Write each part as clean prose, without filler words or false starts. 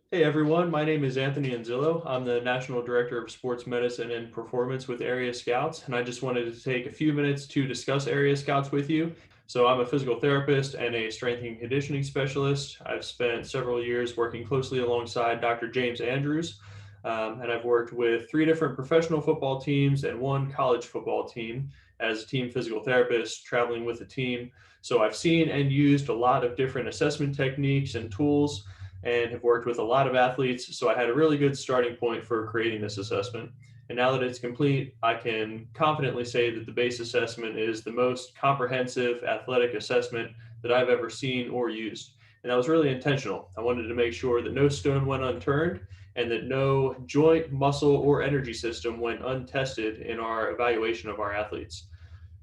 Hey everyone, my name is Anthony Anzillo. I'm the National Director of Sports Medicine and Performance with Area Scouts, and I just wanted to take a few minutes to discuss Area Scouts with you. So, I'm a physical therapist and a strength and conditioning specialist. I've spent several years working closely alongside Dr. James Andrews, and I've worked with three different professional football teams and one college football team as a team physical therapist, traveling with the team. So, I've seen and used a lot of different assessment techniques and tools and have worked with a lot of athletes. So I had a really good starting point for creating this assessment. And now that it's complete, I can confidently say that the B.A.S.E assessment is the most comprehensive athletic assessment that I've ever seen or used. And that was really intentional. I wanted to make sure that no stone went unturned and that no joint, muscle, or energy system went untested in our evaluation of our athletes.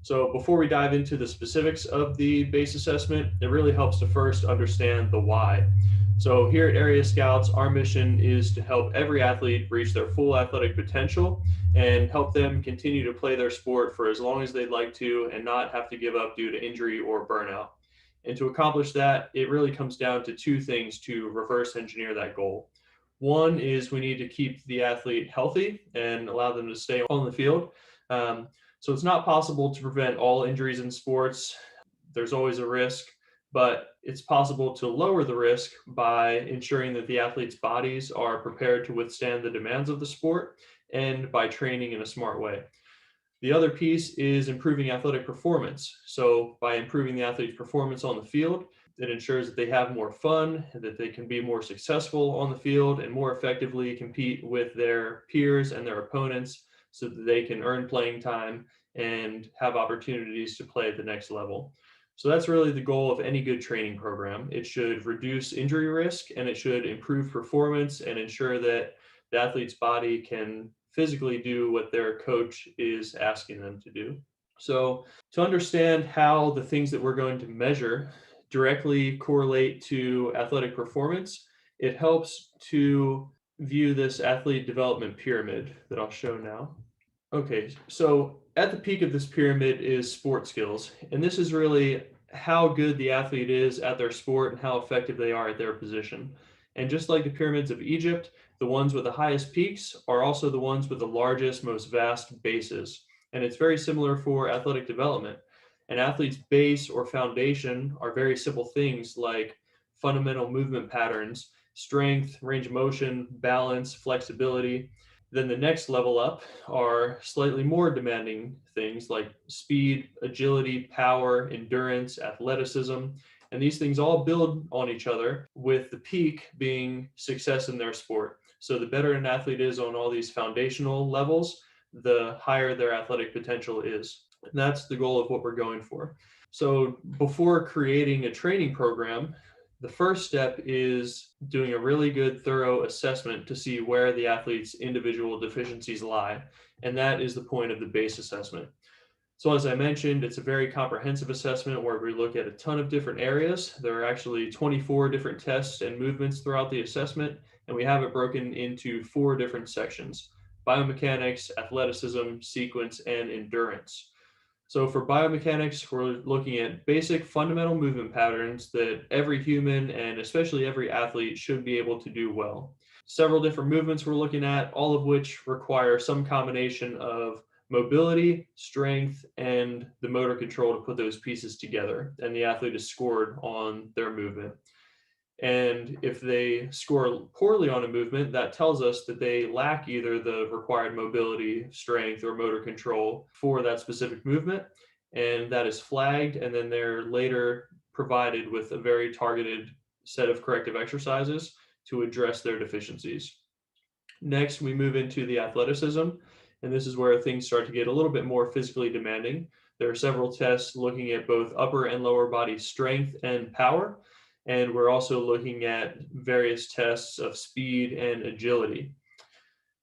So before we dive into the specifics of the B.A.S.E assessment, it really helps to first understand the why. So here at Area Scouts, our mission is to help every athlete reach their full athletic potential and help them continue to play their sport for as long as they'd like to and not have to give up due to injury or burnout. And to accomplish that, it really comes down to two things to reverse engineer that goal. One is we need to keep the athlete healthy and allow them to stay on the field. Um, so it's not possible to prevent all injuries in sports. There's always a risk, but it's possible to lower the risk by ensuring that the athletes' bodies are prepared to withstand the demands of the sport and by training in a smart way. The other piece is improving athletic performance. So, by improving the athlete's performance on the field, it ensures that they have more fun, that they can be more successful on the field, and more effectively compete with their peers and their opponents so that they can earn playing time and have opportunities to play at the next level. So, that's really the goal of any good training program. It should reduce injury risk and it should improve performance and ensure that the athlete's body can physically do what their coach is asking them to do. So, to understand how the things that we're going to measure directly correlate to athletic performance, it helps to view this athlete development pyramid that I'll show now. Okay, so at the peak of this pyramid is sport skills, and this is really how good the athlete is at their sport and how effective they are at their position. And just like the pyramids of Egypt, the ones with the highest peaks are also the ones with the largest, most vast bases. And it's very similar for athletic development. An athlete's base or foundation are very simple things like fundamental movement patterns, strength, range of motion, balance, flexibility. Then the next level up are slightly more demanding things like speed, agility, power, endurance, athleticism. And these things all build on each other, with the peak being success in their sport. So the better an athlete is on all these foundational levels, the higher their athletic potential is. And that's the goal of what we're going for. So before creating a training program, the first step is doing a really good, thorough assessment to see where the athlete's individual deficiencies lie. And that is the point of the B.A.S.E assessment. So, as I mentioned, it's a very comprehensive assessment where we look at a ton of different areas. There are actually 24 different tests and movements throughout the assessment, and we have it broken into four different sections: biomechanics, athleticism, sequence, and endurance. So for biomechanics, we're looking at basic fundamental movement patterns that every human and especially every athlete should be able to do well. Several different movements we're looking at, all of which require some combination of mobility, strength, and the motor control to put those pieces together. And the athlete is scored on their movement. And if they score poorly on a movement, that tells us that they lack either the required mobility, strength, or motor control for that specific movement. And that is flagged, and then they're later provided with a very targeted set of corrective exercises to address their deficiencies. Next, we move into the athleticism, and this is where things start to get a little bit more physically demanding. There are several tests looking at both upper and lower body strength and power, and we're also looking at various tests of speed and agility.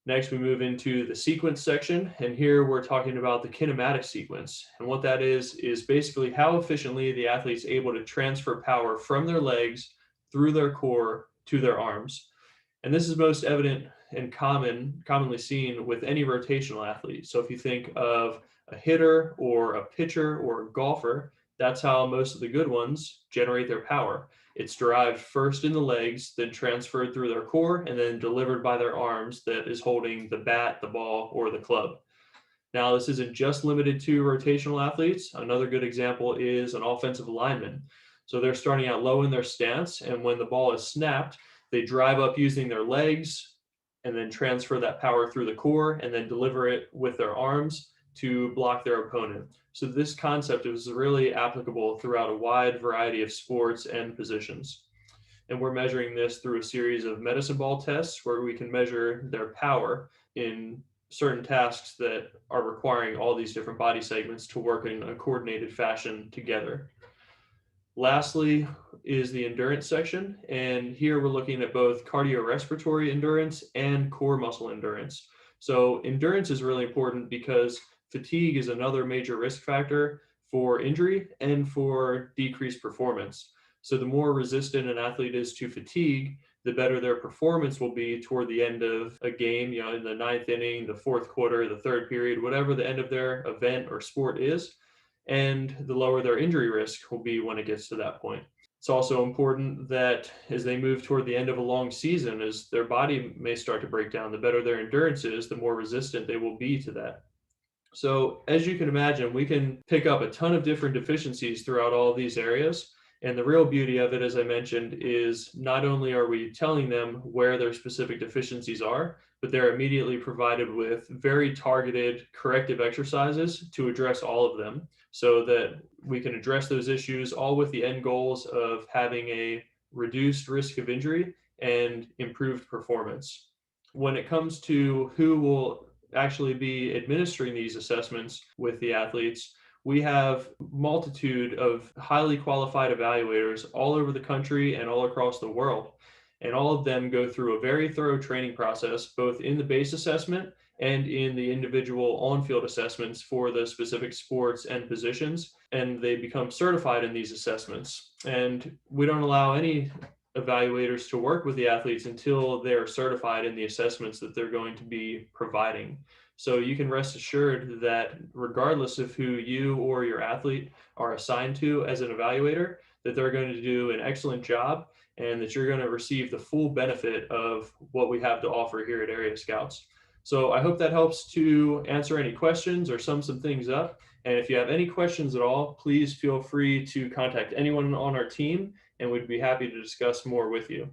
Next, we move into the sequence section, and here we're talking about the kinematic sequence. And what that is basically how efficiently the athlete's able to transfer power from their legs through their core to their arms. And this is most evident and commonly seen with any rotational athlete. So if you think of a hitter or a pitcher or a golfer, That's how most of the good ones generate their power. It's derived first in the legs, then transferred through their core, and then delivered by their arms that is holding the bat, the ball, or the club. Now, this isn't just limited to rotational athletes. Another good example is an offensive lineman. So they're starting out low in their stance, and when the ball is snapped, they drive up using their legs and then transfer that power through the core and then deliver it with their arms to block their opponent. So this concept is really applicable throughout a wide variety of sports and positions. And we're measuring this through a series of medicine ball tests where we can measure their power in certain tasks that are requiring all these different body segments to work in a coordinated fashion together. Lastly is the endurance section, and here we're looking at both cardiorespiratory endurance and core muscle endurance. So endurance is really important because fatigue is another major risk factor for injury and for decreased performance. So the more resistant an athlete is to fatigue, the better their performance will be toward the end of a game, in the ninth inning, the fourth quarter, the third period, whatever the end of their event or sport is, and the lower their injury risk will be when it gets to that point. It's also important that as they move toward the end of a long season, as their body may start to break down, the better their endurance is, the more resistant they will be to that. So as you can imagine, we can pick up a ton of different deficiencies throughout all of these areas. And the real beauty of it, as I mentioned, is not only are we telling them where their specific deficiencies are, but they're immediately provided with very targeted corrective exercises to address all of them so that we can address those issues all with the end goals of having a reduced risk of injury and improved performance. When it comes to who will actually be administering these assessments with the athletes, we have multitude of highly qualified evaluators all over the country and all across the world. And all of them go through a very thorough training process, both in the base assessment and in the individual on-field assessments for the specific sports and positions. And they become certified in these assessments. And we don't allow any evaluators to work with the athletes until they're certified in the assessments that they're going to be providing. So you can rest assured that regardless of who you or your athlete are assigned to as an evaluator, that they're going to do an excellent job and that you're going to receive the full benefit of what we have to offer here at Area Scouts. So I hope that helps to answer any questions or sum some things up. And if you have any questions at all, please feel free to contact anyone on our team and we'd be happy to discuss more with you.